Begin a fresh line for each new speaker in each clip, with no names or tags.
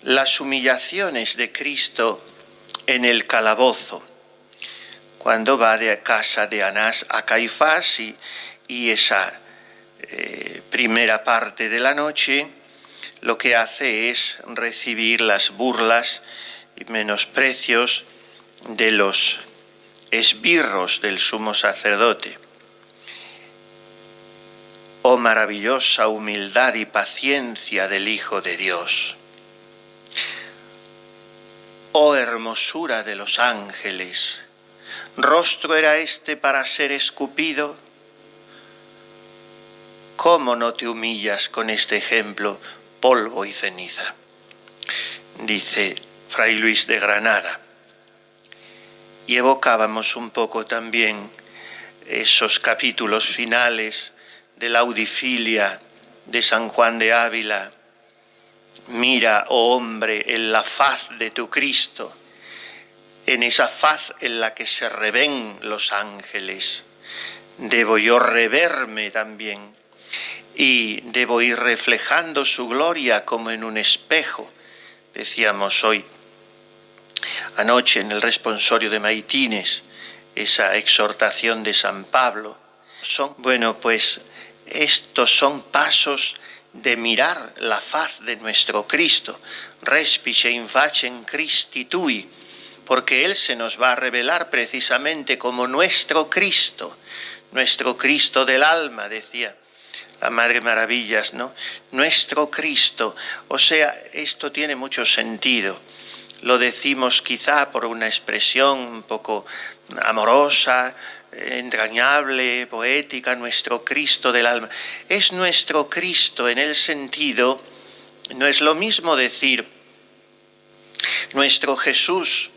las humillaciones de Cristo en el calabozo, cuando va de casa de Anás a Caifás y esa primera parte de la noche lo que hace es recibir las burlas y menosprecios de los esbirros del sumo sacerdote. Oh maravillosa humildad y paciencia del Hijo de Dios. Oh hermosura de los ángeles. ¿Rostro era este para ser escupido? ¿Cómo no te humillas con este ejemplo, polvo y ceniza? Dice Fray Luis de Granada. Y evocábamos un poco también esos capítulos finales de la Audifilia de San Juan de Ávila. Mira, oh hombre, en la faz de tu Cristo, en esa faz en la que se reven los ángeles. Debo yo reverme también y debo ir reflejando su gloria como en un espejo. Decíamos hoy, anoche en el responsorio de Maitines, esa exhortación de San Pablo. Pues estos son pasos de mirar la faz de nuestro Cristo, respice in facem Christi tui, porque Él se nos va a revelar precisamente como nuestro Cristo del alma, decía la Madre Maravillas, ¿no? Nuestro Cristo. O sea, esto tiene mucho sentido. Lo decimos quizá por una expresión un poco amorosa, entrañable, poética, nuestro Cristo del alma. Es nuestro Cristo en el sentido, no es lo mismo decir nuestro Jesús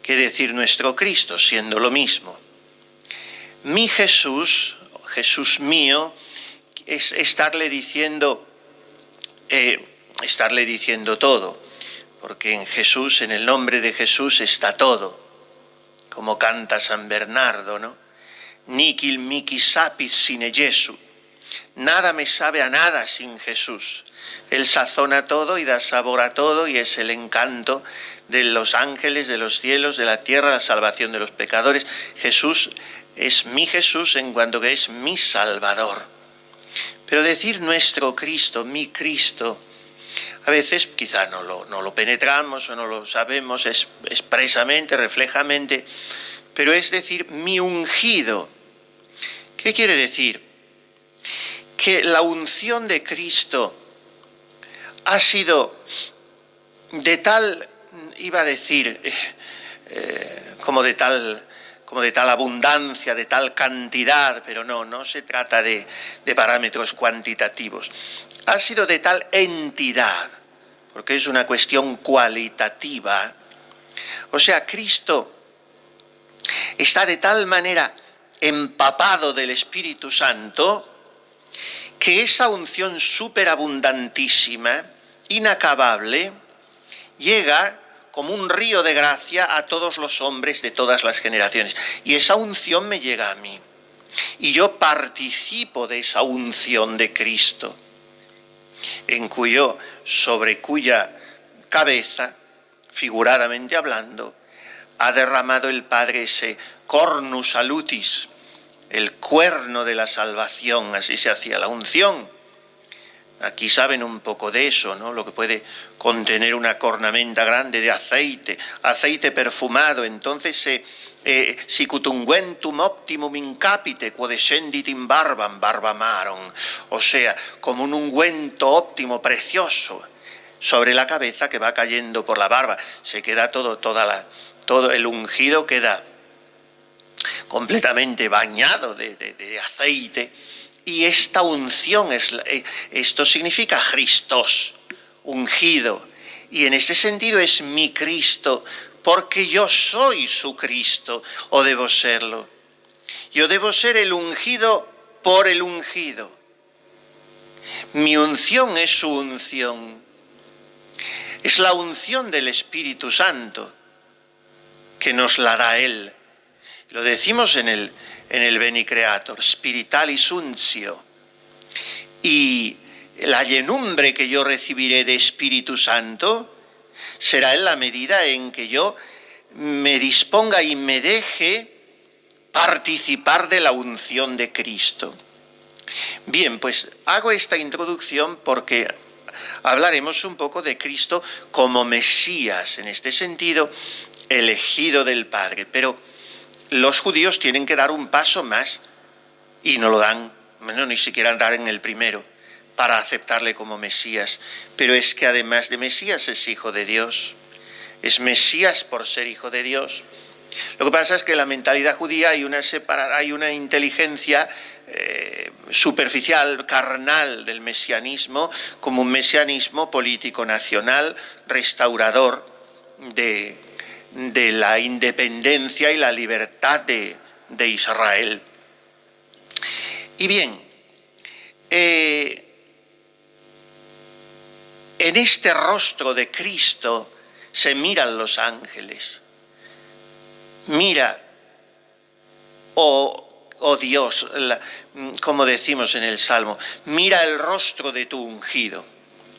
que decir nuestro Cristo, siendo lo mismo. Mi Jesús, Jesús mío, es estarle diciendo todo, porque en Jesús, en el nombre de Jesús está todo, como canta San Bernardo, ¿no? Nihil mihi sapit sine Jesu. Nada me sabe a nada sin Jesús. Él sazona todo y da sabor a todo y es el encanto de los ángeles, de los cielos, de la tierra, la salvación de los pecadores. Jesús es mi Jesús en cuanto que es mi Salvador. Pero decir nuestro Cristo, mi Cristo, a veces quizá no lo penetramos o no lo sabemos expresamente, reflejamente, pero es decir mi ungido. ¿Qué quiere decir? Que la unción de Cristo ha sido de tal, iba a decir, como de tal abundancia, de tal cantidad, pero no se trata de parámetros cuantitativos. Ha sido de tal entidad, porque es una cuestión cualitativa. O sea, Cristo está de tal manera empapado del Espíritu Santo que esa unción superabundantísima, inacabable, llega como un río de gracia a todos los hombres de todas las generaciones. Y esa unción me llega a mí. Y yo participo de esa unción de Cristo, sobre cuya cabeza, figuradamente hablando, ha derramado el Padre ese cornus salutis, el cuerno de la salvación, así se hacía la unción. Aquí saben un poco de eso, ¿no? Lo que puede contener una cornamenta grande de aceite perfumado. Entonces, sicut unguentum optimum incapite, quod descendit in barbam maron. O sea, como un ungüento óptimo, precioso, sobre la cabeza que va cayendo por la barba. Se queda todo el ungido queda completamente bañado de aceite. Y esta unción, esto significa Christos, ungido. Y en ese sentido es mi Cristo, porque yo soy su Cristo, o debo serlo. Yo debo ser el ungido por el ungido. Mi unción es su unción. Es la unción del Espíritu Santo que nos la da Él. Lo decimos en el Veni Creator, Spiritualis Untio. Y la llenumbre que yo recibiré de Espíritu Santo será en la medida en que yo me disponga y me deje participar de la unción de Cristo. Bien, pues hago esta introducción porque hablaremos un poco de Cristo como Mesías, en este sentido, elegido del Padre. Pero los judíos tienen que dar un paso más y no lo dan, bueno, ni siquiera dar en el primero, para aceptarle como Mesías. Pero es que además de Mesías es hijo de Dios. Es Mesías por ser hijo de Dios. Lo que pasa es que en la mentalidad judía hay una inteligencia superficial, carnal del mesianismo, como un mesianismo político nacional, restaurador de la independencia y la libertad de Israel. Y bien, en este rostro de Cristo se miran los ángeles. Mira, oh Dios, como decimos en el Salmo, mira el rostro de tu ungido,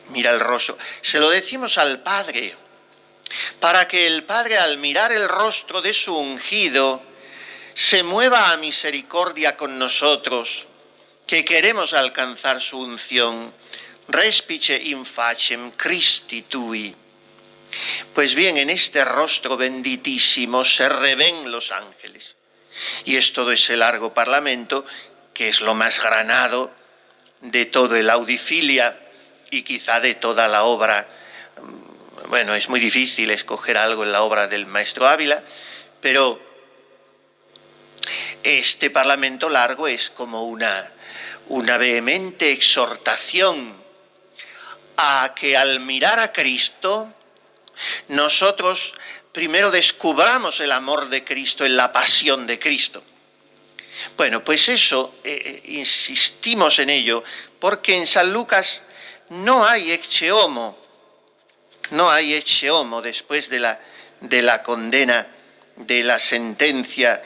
mira el rostro. Se lo decimos al Padre, para que el Padre al mirar el rostro de su ungido se mueva a misericordia con nosotros, que queremos alcanzar su unción. Respice in facem Christi tui. Pues bien, en este rostro benditísimo se reven los ángeles. Y es todo ese largo parlamento, que es lo más granado de todo el Audifilia y quizá de toda la obra. Bueno, es muy difícil escoger algo en la obra del maestro Ávila, pero este parlamento largo es como una vehemente exhortación a que al mirar a Cristo, nosotros primero descubramos el amor de Cristo en la pasión de Cristo. Bueno, pues eso, insistimos en ello, porque en San Lucas no hay ecce homo después de la condena, de la sentencia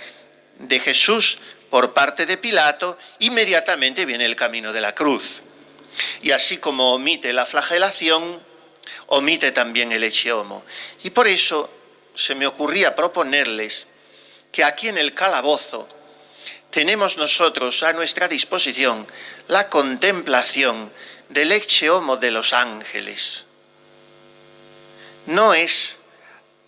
de Jesús por parte de Pilato, inmediatamente viene el camino de la cruz. Y así como omite la flagelación, omite también el ecce homo. Y por eso se me ocurría proponerles que aquí en el calabozo tenemos nosotros a nuestra disposición la contemplación del ecce homo de los ángeles. No es,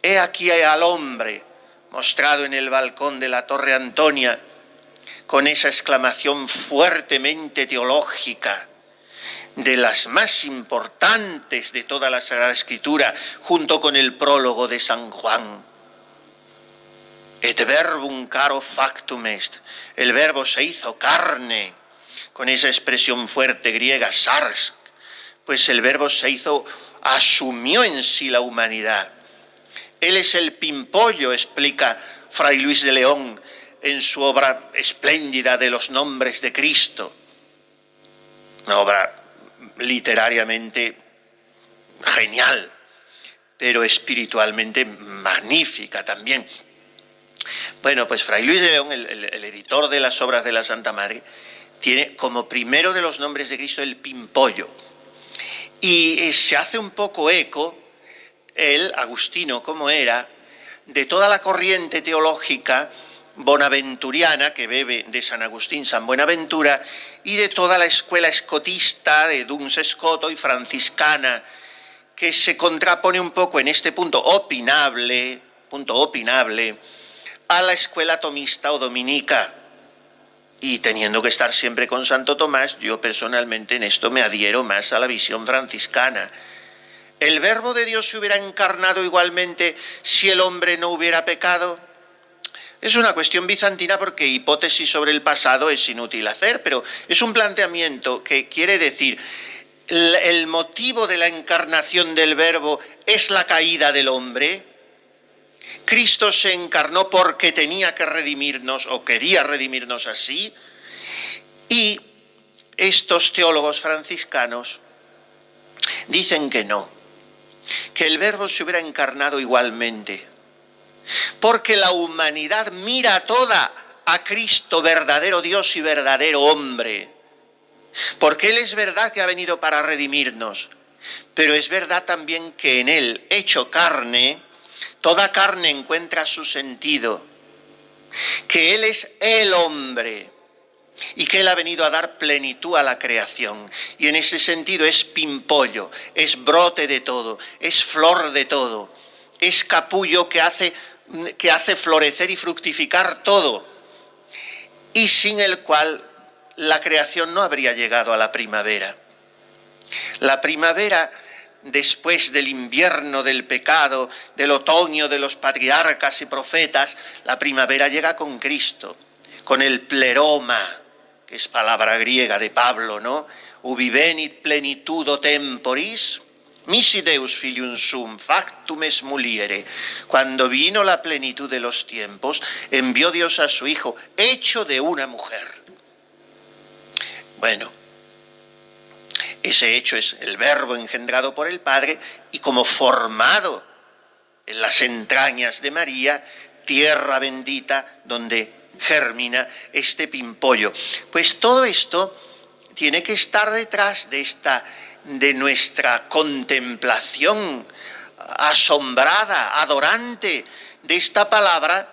he aquí al hombre mostrado en el balcón de la Torre Antonia, con esa exclamación fuertemente teológica, de las más importantes de toda la Sagrada Escritura, junto con el prólogo de San Juan. Et verbum caro factum est, el verbo se hizo carne, con esa expresión fuerte griega, sarx, pues el verbo se hizo, asumió en sí la humanidad. Él es el pimpollo, explica Fray Luis de León en su obra espléndida de los nombres de Cristo, una obra literariamente genial, pero espiritualmente magnífica también. Bueno, pues Fray Luis de León, el editor de las obras de la Santa Madre, tiene como primero de los nombres de Cristo el pimpollo. Y se hace un poco eco, él, Agustino como era, de toda la corriente teológica bonaventuriana que bebe de San Agustín, San Buenaventura, y de toda la escuela escotista de Duns Scoto y franciscana, que se contrapone un poco en este punto opinable, a la escuela tomista o dominica. Y teniendo que estar siempre con Santo Tomás, yo personalmente en esto me adhiero más a la visión franciscana. ¿El Verbo de Dios se hubiera encarnado igualmente si el hombre no hubiera pecado? Es una cuestión bizantina porque hipótesis sobre el pasado es inútil hacer, pero es un planteamiento que quiere decir, el motivo de la encarnación del Verbo es la caída del hombre. Cristo se encarnó porque tenía que redimirnos o quería redimirnos así. Y estos teólogos franciscanos dicen que no, que el Verbo se hubiera encarnado igualmente, porque la humanidad mira toda a Cristo, verdadero Dios y verdadero hombre, porque Él es verdad que ha venido para redimirnos, pero es verdad también que en él, hecho carne, toda carne encuentra su sentido, que él es el hombre y que él ha venido a dar plenitud a la creación. Y en ese sentido es pimpollo, es brote de todo, es flor de todo, es capullo que hace florecer y fructificar todo, y sin el cual la creación no habría llegado a la primavera. La primavera, después del invierno del pecado, del otoño de los patriarcas y profetas, la primavera llega con Cristo, con el pleroma, que es palabra griega de Pablo, ¿no? Ubi venit plenitudo temporis, misi Deus filium sum, factum est muliere. Cuando vino la plenitud de los tiempos, envió Dios a su Hijo, hecho de una mujer. Bueno, ese hecho es el Verbo engendrado por el Padre y como formado en las entrañas de María, tierra bendita donde germina este pimpollo. Pues todo esto tiene que estar detrás de nuestra contemplación asombrada, adorante, de esta palabra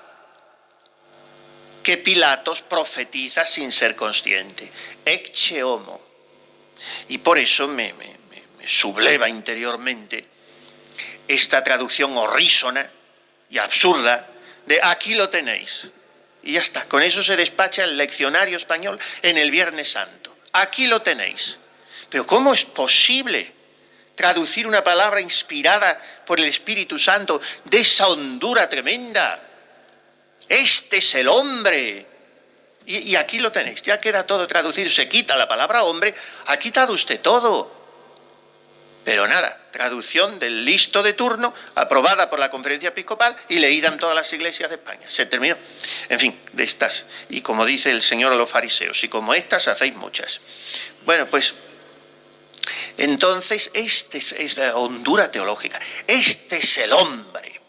que Pilatos profetiza sin ser consciente, ecce homo. Y por eso me subleva interiormente esta traducción horrísona y absurda de aquí lo tenéis. Y ya está, con eso se despacha el leccionario español en el Viernes Santo. Aquí lo tenéis. Pero ¿cómo es posible traducir una palabra inspirada por el Espíritu Santo de esa hondura tremenda? Este es el hombre. Y aquí lo tenéis, ya queda todo traducido, se quita la palabra hombre, ha quitado usted todo. Pero nada, traducción del listo de turno, aprobada por la Conferencia Episcopal y leída en todas las iglesias de España. Se terminó. En fin, de estas. Y como dice el Señor a los fariseos, y como estas hacéis muchas. Bueno, pues, entonces, es la hondura teológica. Este es el hombre.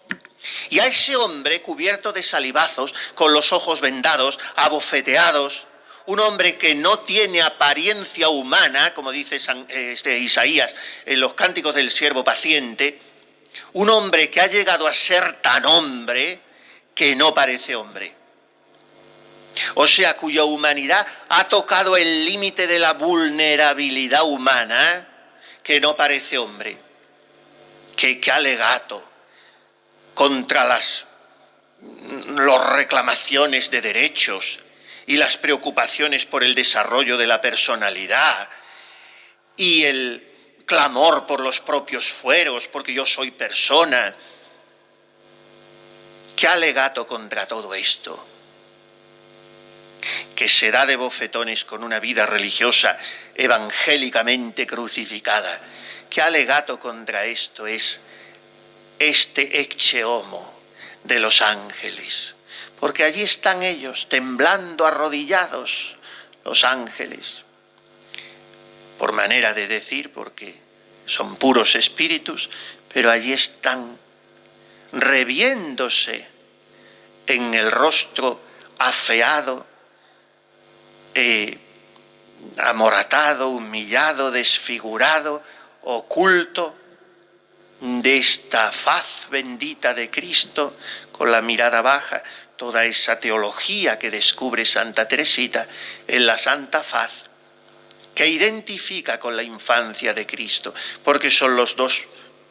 Y a ese hombre cubierto de salivazos, con los ojos vendados, abofeteados, un hombre que no tiene apariencia humana, como dice Isaías en los cánticos del siervo paciente, un hombre que ha llegado a ser tan hombre que no parece hombre. O sea, cuya humanidad ha tocado el límite de la vulnerabilidad humana, que no parece hombre. ¡Qué alegato contra las reclamaciones de derechos y las preocupaciones por el desarrollo de la personalidad y el clamor por los propios fueros, porque yo soy persona! ¿Qué alegato contra todo esto? Que se da de bofetones con una vida religiosa evangélicamente crucificada. ¿Qué alegato contra esto es este ecce homo de los ángeles? Porque allí están ellos, temblando arrodillados, los ángeles, por manera de decir, porque son puros espíritus, pero allí están reviéndose en el rostro afeado, amoratado, humillado, desfigurado, oculto, de esta faz bendita de Cristo, con la mirada baja, toda esa teología que descubre Santa Teresita en la Santa Faz, que identifica con la infancia de Cristo, porque son los dos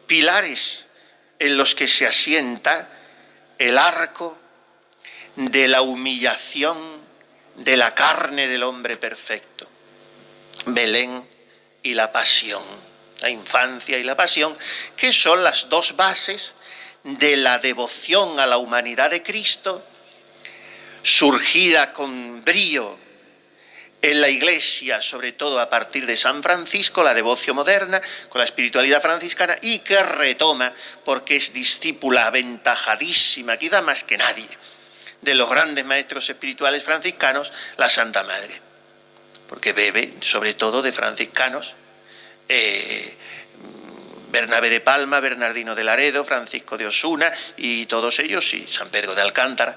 pilares en los que se asienta el arco de la humillación de la carne del hombre perfecto. Belén y la pasión, la infancia y la pasión, que son las dos bases de la devoción a la humanidad de Cristo, surgida con brío en la Iglesia, sobre todo a partir de San Francisco, la devoción moderna, con la espiritualidad franciscana, y que retoma, porque es discípula aventajadísima, quizá más que nadie, de los grandes maestros espirituales franciscanos, la Santa Madre, porque bebe sobre todo de franciscanos, Bernabé de Palma, Bernardino de Laredo, Francisco de Osuna y todos ellos, y San Pedro de Alcántara,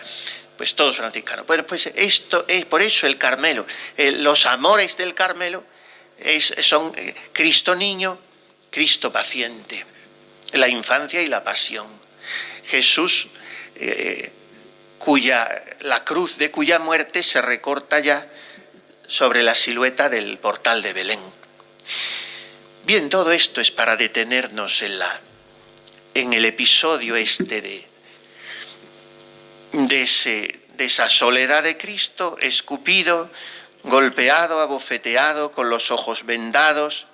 pues todos franciscanos. Bueno, pues esto es por eso el Carmelo, los amores del Carmelo son Cristo niño, Cristo paciente, la infancia y la pasión. Jesús, la cruz de cuya muerte se recorta ya sobre la silueta del portal de Belén. Bien, todo esto es para detenernos en el episodio de esa soledad de Cristo, escupido, golpeado, abofeteado, con los ojos vendados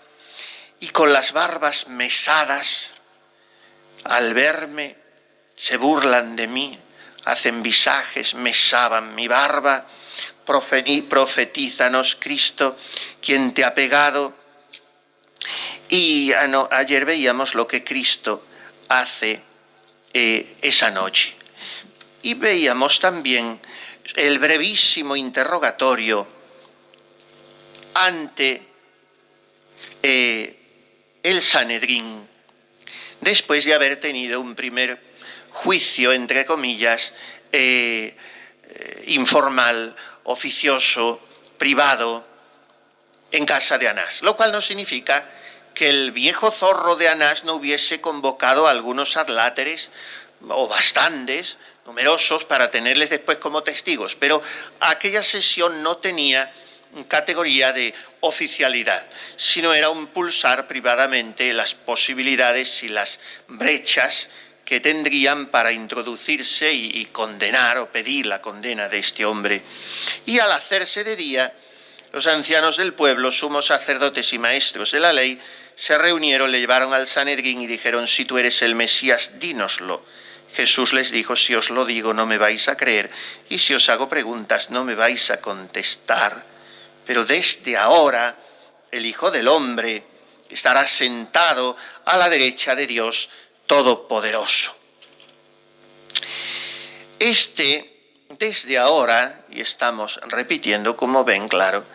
y con las barbas mesadas. Al verme, se burlan de mí, hacen visajes, mesaban mi barba. Profetízanos, Cristo, quien te ha pegado. Y ayer veíamos lo que Cristo hace esa noche. Y veíamos también el brevísimo interrogatorio ante el Sanedrín, después de haber tenido un primer juicio, entre comillas, informal, oficioso, privado, en casa de Anás, lo cual no significa que el viejo zorro de Anás no hubiese convocado a algunos adláteres, o bastantes, numerosos, para tenerles después como testigos, pero aquella sesión no tenía categoría de oficialidad, sino era un pulsar privadamente las posibilidades y las brechas que tendrían para introducirse y condenar o pedir la condena de este hombre. Y al hacerse de día, los ancianos del pueblo, sumos sacerdotes y maestros de la ley, se reunieron, le llevaron al Sanedrín y dijeron: si tú eres el Mesías, dínoslo. Jesús les dijo: si os lo digo, no me vais a creer, y si os hago preguntas, no me vais a contestar. Pero desde ahora, el Hijo del Hombre estará sentado a la derecha de Dios Todopoderoso. Desde ahora, y estamos repitiendo, como ven, claro,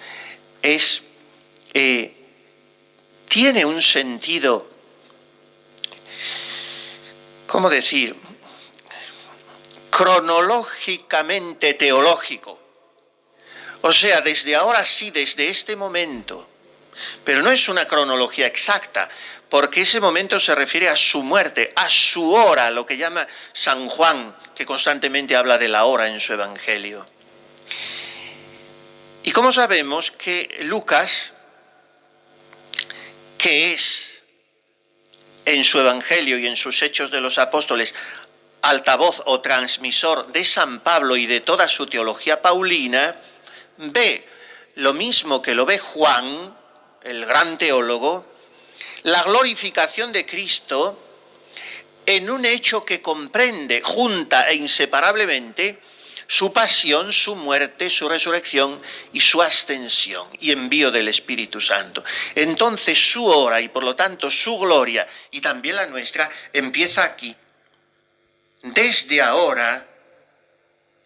tiene un sentido, ¿cómo decir?, cronológicamente teológico. O sea, desde ahora sí, desde este momento. Pero no es una cronología exacta, porque ese momento se refiere a su muerte, a su hora, lo que llama San Juan, que constantemente habla de la hora en su Evangelio. Y como sabemos que Lucas, que es en su Evangelio y en sus Hechos de los Apóstoles altavoz o transmisor de San Pablo y de toda su teología paulina, ve lo mismo que lo ve Juan, el gran teólogo, la glorificación de Cristo en un hecho que comprende, junta e inseparablemente, su pasión, su muerte, su resurrección y su ascensión y envío del Espíritu Santo. Entonces su hora y por lo tanto su gloria y también la nuestra empieza aquí. Desde ahora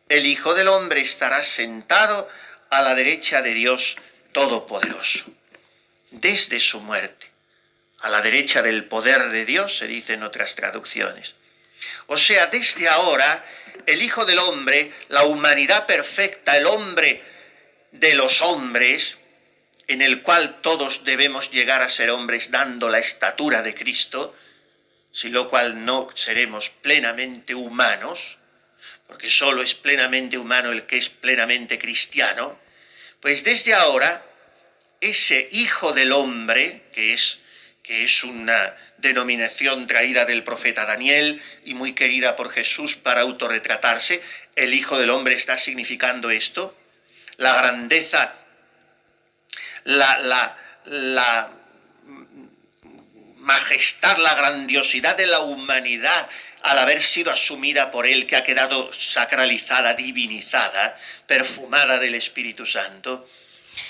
el Hijo del Hombre estará sentado a la derecha de Dios Todopoderoso. Desde su muerte, a la derecha del poder de Dios, se dice en otras traducciones. O sea, desde ahora, el Hijo del Hombre, la humanidad perfecta, el hombre de los hombres, en el cual todos debemos llegar a ser hombres dando la estatura de Cristo, sin lo cual no seremos plenamente humanos, porque solo es plenamente humano el que es plenamente cristiano. Pues desde ahora, ese Hijo del Hombre, que es una denominación traída del profeta Daniel y muy querida por Jesús para autorretratarse, el Hijo del Hombre está significando esto, la grandeza, la majestad, la grandiosidad de la humanidad al haber sido asumida por él, que ha quedado sacralizada, divinizada, perfumada del Espíritu Santo.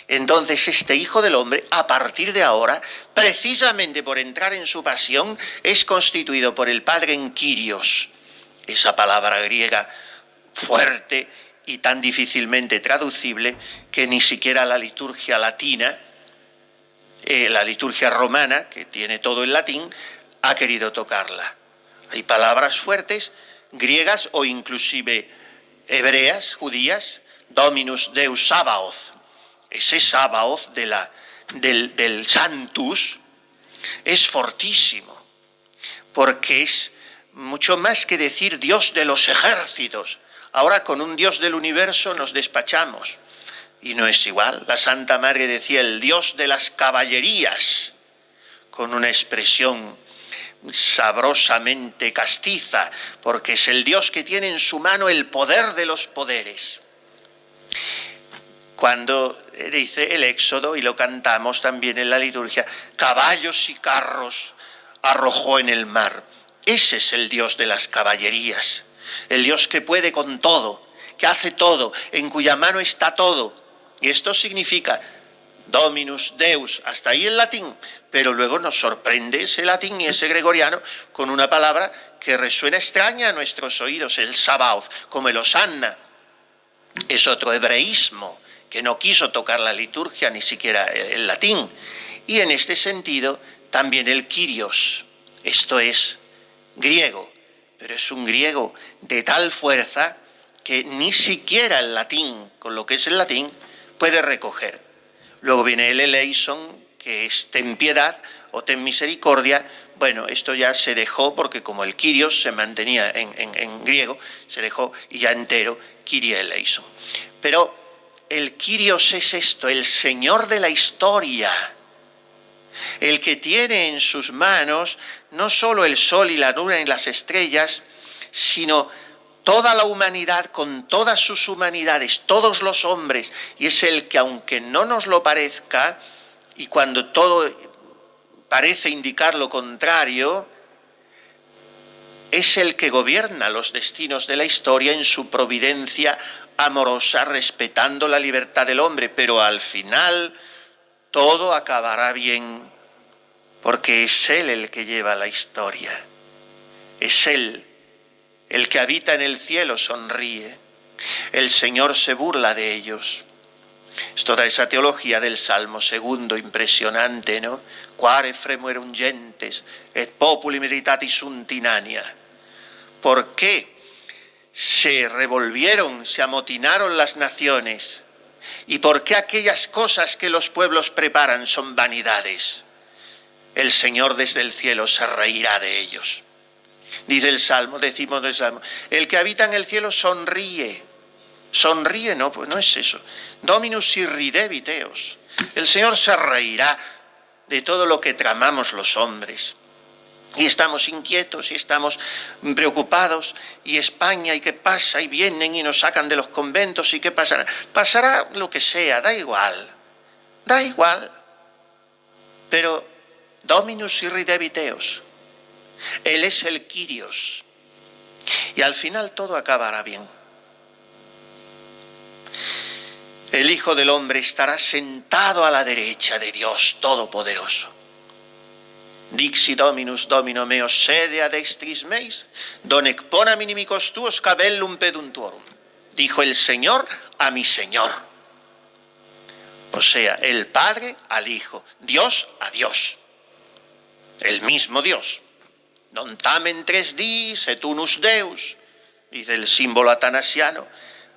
Entonces este Hijo del Hombre, a partir de ahora, precisamente por entrar en su pasión, es constituido por el Padre en Kyrios, esa palabra griega fuerte y tan difícilmente traducible que ni siquiera la liturgia latina, la liturgia romana, que tiene todo en latín, ha querido tocarla. Hay palabras fuertes, griegas o inclusive hebreas, judías, Dominus Deus Sabaoth, ese Sabaoth del Sanctus, es fortísimo, porque es mucho más que decir Dios de los ejércitos. Ahora con un Dios del universo nos despachamos, y no es igual. La Santa Madre decía el Dios de las caballerías, con una expresión sabrosamente castiza, porque es el Dios que tiene en su mano el poder de los poderes. Cuando dice el Éxodo, y lo cantamos también en la liturgia, caballos y carros arrojó en el mar. Ese es el Dios de las caballerías, el Dios que puede con todo, que hace todo, en cuya mano está todo. Y esto significa Dominus Deus, hasta ahí el latín, pero luego nos sorprende ese latín y ese gregoriano con una palabra que resuena extraña a nuestros oídos, el Sabaoth, como el Hosanna. Es otro hebreísmo que no quiso tocar la liturgia, ni siquiera el latín. Y en este sentido también el Kyrios, esto es griego, pero es un griego de tal fuerza que ni siquiera el latín, con lo que es el latín, puede recoger. Luego viene el eleison, que es ten piedad o ten misericordia. Bueno, esto ya se dejó porque como el Kyrios se mantenía en griego, se dejó y ya entero Kyrie eleison. Pero el Kyrios es esto, el Señor de la historia, el que tiene en sus manos no solo el sol y la luna y las estrellas, sino toda la humanidad con todas sus humanidades, todos los hombres, y es el que, aunque no nos lo parezca, y cuando todo parece indicar lo contrario, es el que gobierna los destinos de la historia en su providencia amorosa, respetando la libertad del hombre, pero al final todo acabará bien, porque es Él el que lleva la historia, es Él. El que habita en el cielo sonríe, el Señor se burla de ellos. Es toda esa teología del Salmo segundo, impresionante, ¿no? Quare fremuerunt gentes, et populi meditatis sunt inania. ¿Por qué se revolvieron, se amotinaron las naciones? ¿Y por qué aquellas cosas que los pueblos preparan son vanidades? El Señor desde el cielo se reirá de ellos. Dice el Salmo, decimos del Salmo, el que habita en el cielo sonríe. Sonríe, no, pues no es eso. Dominus irridebit eos. El Señor se reirá de todo lo que tramamos los hombres. Y estamos inquietos y estamos preocupados. Y España, ¿y qué pasa? Y vienen y nos sacan de los conventos. ¿Y qué pasará? Pasará lo que sea, da igual. Da igual. Pero Dominus irridebit eos. Él es el Kyrios. Y al final todo acabará bien. El Hijo del Hombre estará sentado a la derecha de Dios Todopoderoso. Dixi Dominus Domino meo sede ad extris meis, donec ponam inimicos tuos cabellum peduntuorum. Dijo el Señor a mi Señor. O sea, el Padre al Hijo, Dios a Dios. El mismo Dios. Non tamen tres diis et unus Deus, dice el símbolo atanasiano.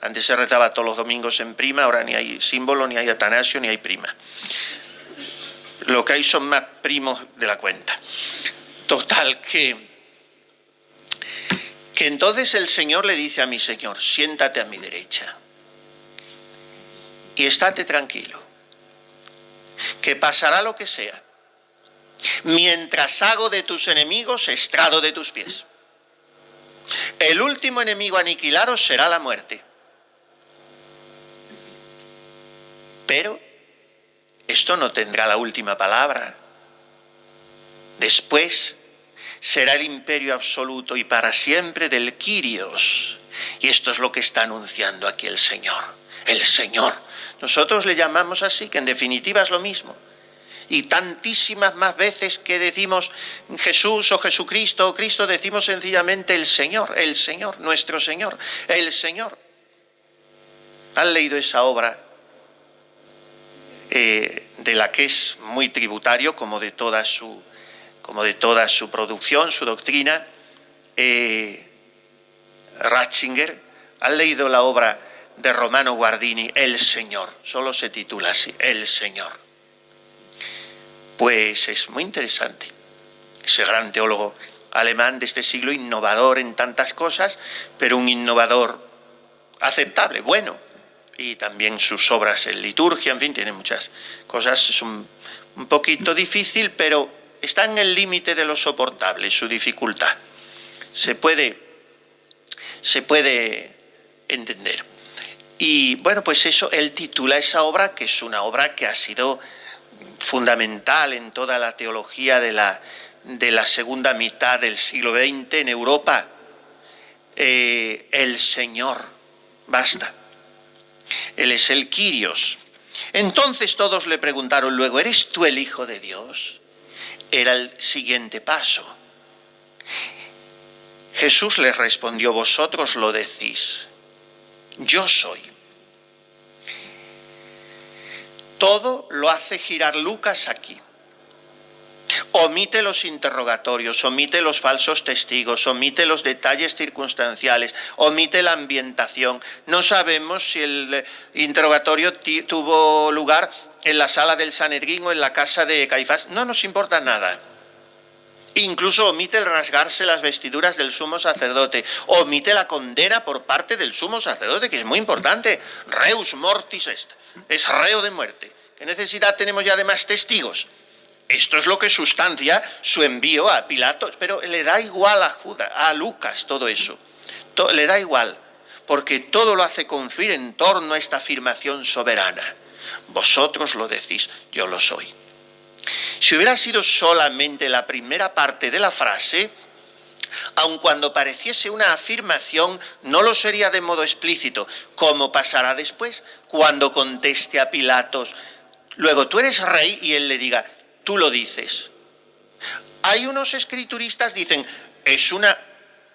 Antes se rezaba todos los domingos en prima, ahora ni hay símbolo, ni hay atanasio, ni hay prima. Lo que hay son más primos de la cuenta. Total, que entonces el Señor le dice a mi Señor, siéntate a mi derecha y estate tranquilo, que pasará lo que sea. Mientras hago de tus enemigos estrado de tus pies. El último enemigo aniquilado será la muerte. Pero esto no tendrá la última palabra. Después será el imperio absoluto y para siempre del Kyrios. Y esto es lo que está anunciando aquí el Señor. El Señor. Nosotros le llamamos así, que en definitiva es lo mismo. Y tantísimas más veces que decimos Jesús o Jesucristo o Cristo, decimos sencillamente el Señor, nuestro Señor, el Señor. ¿Han leído esa obra de la que es muy tributario, como de toda su producción, su doctrina, Ratzinger? ¿Han leído la obra de Romano Guardini, El Señor? Solo se titula así, El Señor. Pues es muy interesante. Ese gran teólogo alemán de este siglo, innovador en tantas cosas, pero un innovador aceptable, bueno. Y también sus obras en liturgia, en fin, tiene muchas cosas. Es un poquito difícil, pero está en el límite de lo soportable, su dificultad. Se puede entender. Y bueno, pues eso, él titula esa obra, que es una obra que ha sido fundamental en toda la teología de la segunda mitad del siglo XX en Europa. El Señor, basta. Él es el Kyrios. Entonces todos le preguntaron luego, ¿eres tú el Hijo de Dios? Era el siguiente paso. Jesús les respondió, vosotros lo decís, yo soy. Todo lo hace girar Lucas aquí. Omite los interrogatorios, omite los falsos testigos, omite los detalles circunstanciales, omite la ambientación. No sabemos si el interrogatorio tuvo lugar en la sala del Sanedrín o en la casa de Caifás. No nos importa nada. Incluso omite el rasgarse las vestiduras del sumo sacerdote, omite la condena por parte del sumo sacerdote, que es muy importante. Reus mortis est, es reo de muerte. ¿Qué necesidad tenemos ya de más testigos? Esto es lo que sustancia su envío a Pilatos, pero le da igual a Lucas todo eso. Le da igual, porque todo lo hace confluir en torno a esta afirmación soberana. Vosotros lo decís, yo lo soy. Si hubiera sido solamente la primera parte de la frase, aun cuando pareciese una afirmación, no lo sería de modo explícito, como pasará después, cuando conteste a Pilatos, luego tú eres rey, y él le diga, tú lo dices. Hay unos escrituristas que dicen, es una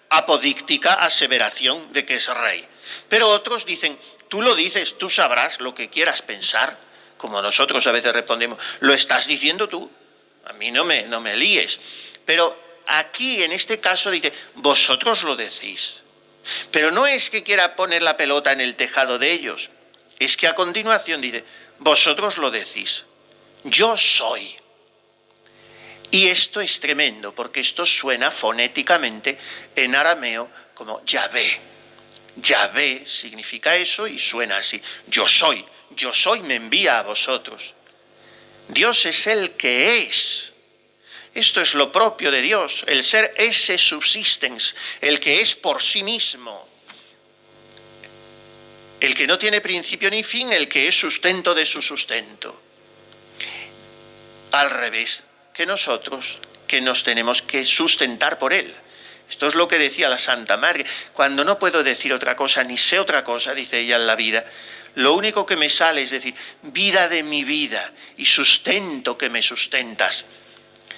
apodíctica aseveración de que es rey. Pero otros dicen, tú lo dices, tú sabrás lo que quieras pensar. Como nosotros a veces respondemos, lo estás diciendo tú, a mí no me líes. Pero aquí, en este caso, dice, vosotros lo decís. Pero no es que quiera poner la pelota en el tejado de ellos, es que a continuación dice, vosotros lo decís, yo soy. Y esto es tremendo, porque esto suena fonéticamente en arameo como Yahvé. Yahvé significa eso y suena así. Yo soy me envía a vosotros. Dios es el que es. Esto es lo propio de Dios, el ser esse subsistens, el que es por sí mismo. El que no tiene principio ni fin, el que es sustento de su sustento. Al revés que nosotros, que nos tenemos que sustentar por él. Esto es lo que decía la Santa Madre. Cuando no puedo decir otra cosa, ni sé otra cosa, dice ella en la vida, lo único que me sale es decir, vida de mi vida y sustento que me sustentas.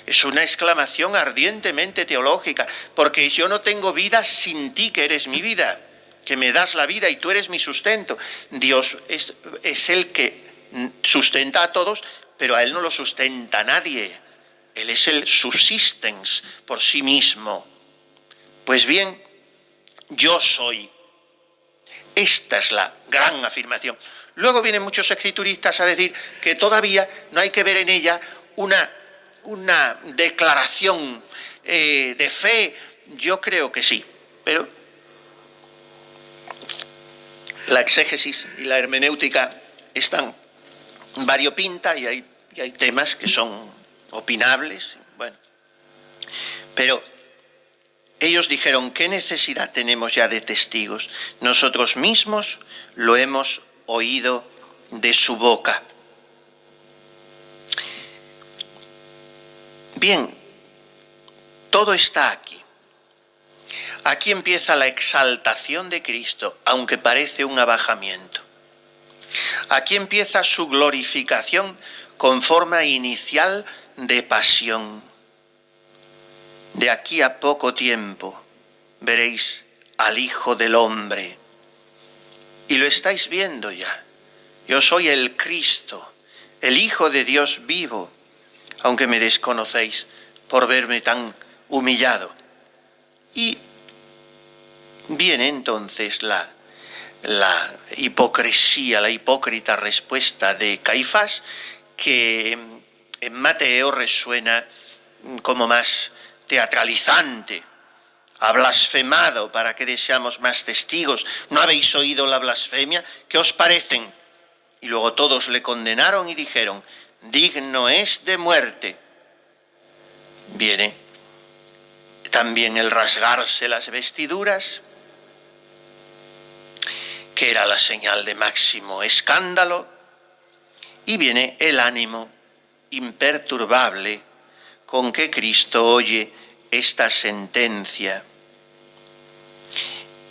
Es una exclamación ardientemente teológica, porque yo no tengo vida sin ti que eres mi vida, que me das la vida y tú eres mi sustento. Dios es el que sustenta a todos, pero a él no lo sustenta nadie. Él es el subsistens por sí mismo. Pues bien, yo soy. Esta es la gran afirmación. Luego vienen muchos escrituristas a decir que todavía no hay que ver en ella una declaración de fe. Yo creo que sí, pero la exégesis y la hermenéutica están variopinta y hay temas que son opinables. Bueno, pero ellos dijeron, ¿qué necesidad tenemos ya de testigos? Nosotros mismos lo hemos oído de su boca. Bien, todo está aquí. Aquí empieza la exaltación de Cristo, aunque parece un abajamiento. Aquí empieza su glorificación con forma inicial de pasión. De aquí a poco tiempo veréis al Hijo del Hombre. Y lo estáis viendo ya. Yo soy el Cristo, el Hijo de Dios vivo, aunque me desconocéis por verme tan humillado. Y viene entonces la hipocresía, la hipócrita respuesta de Caifás, que en Mateo resuena como más teatralizante. Ha blasfemado, ¿para qué deseamos más testigos? ¿No habéis oído la blasfemia? ¿Qué os parecen? Y luego todos le condenaron y dijeron, digno es de muerte. Viene también el rasgarse las vestiduras, que era la señal de máximo escándalo, y viene el ánimo imperturbable con que Cristo oye esta sentencia.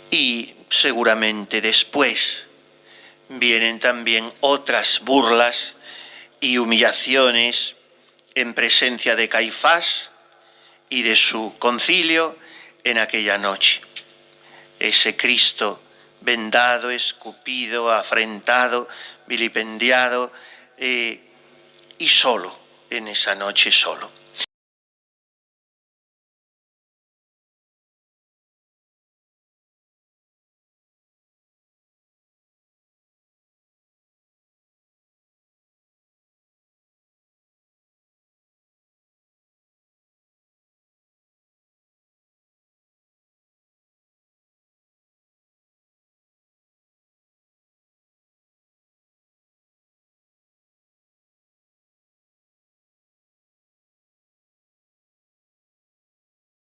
Y seguramente después vienen también otras burlas y humillaciones en presencia de Caifás y de su concilio en aquella noche. Ese Cristo vendado, escupido, afrentado, vilipendiado y solo, en esa noche solo.